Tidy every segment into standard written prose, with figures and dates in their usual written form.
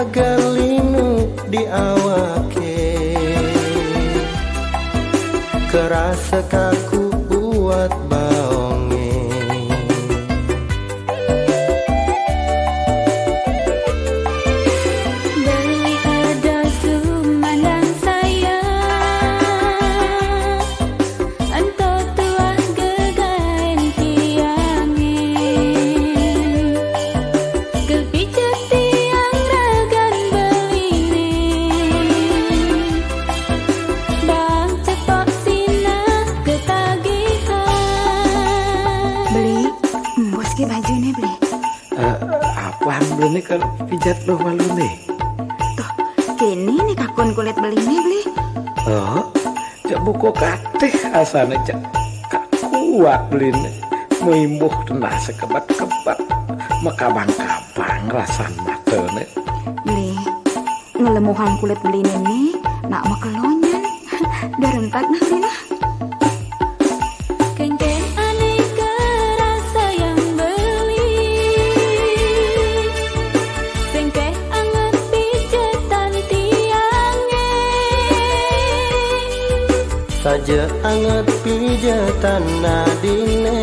legelinu di awake, kerasa kaku buat baonge. Beli ada sumandang saya, entah tuah gegain tiange, kepijat tiang ragan beline, bang cepat sina ketagihan. Beli, bos ke baju nih beli. Apaan beli nih kalau pijat lo malu nih? Tuh, kini nih kakun kulit beli nih beli. Oh, cak buku katih asane cak kak kuat beli nih. Muimbuh tenah sekebat-kebat, makabang-kabang rasan mata nih. Beli, ngelemuhan kulit beli nih, nak makelonyan. Darentak nah beli nah. Kengkeng aneka rasa yang beli, sengkeh anget pijetan tiange, Saja anget pijatan nadine,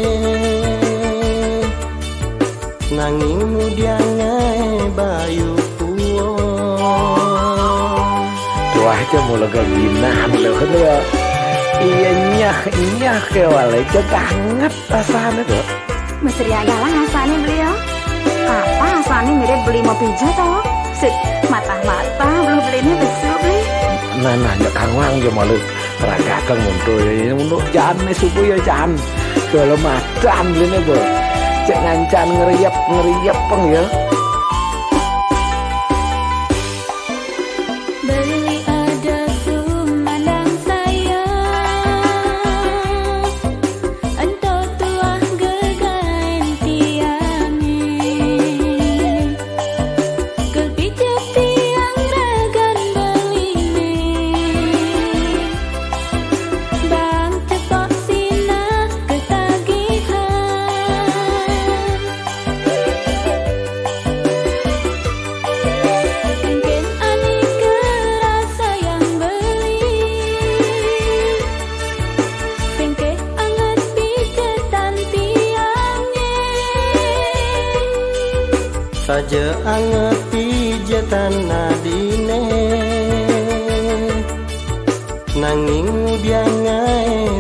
nanging mudiangai bayu puo. Tuah aja mau lega winan lo kan ya. Iya nyah ke wale cak anget rasanya tuh. Mesti agalang asane beli ya. Apa asane mirip beli mau pijat toh? Sit, mata-mata belum beli ini besok beli. Nah nanya kang wang aja malu peragakan untuk ya untuk jangan nih subuh ya jangan kalau macan beli nih bro. Cek ngancan ngeriap peng ya. beli ada sumandang saya, entah tuah gegain tiange, kepijat tiang ragan beline, bang cepat sina ketagihan. Kengkeng aneka rasa yang beli, sengkeh anget pijetan tiange, Saja anget pijatan nadine, nanging mudiangai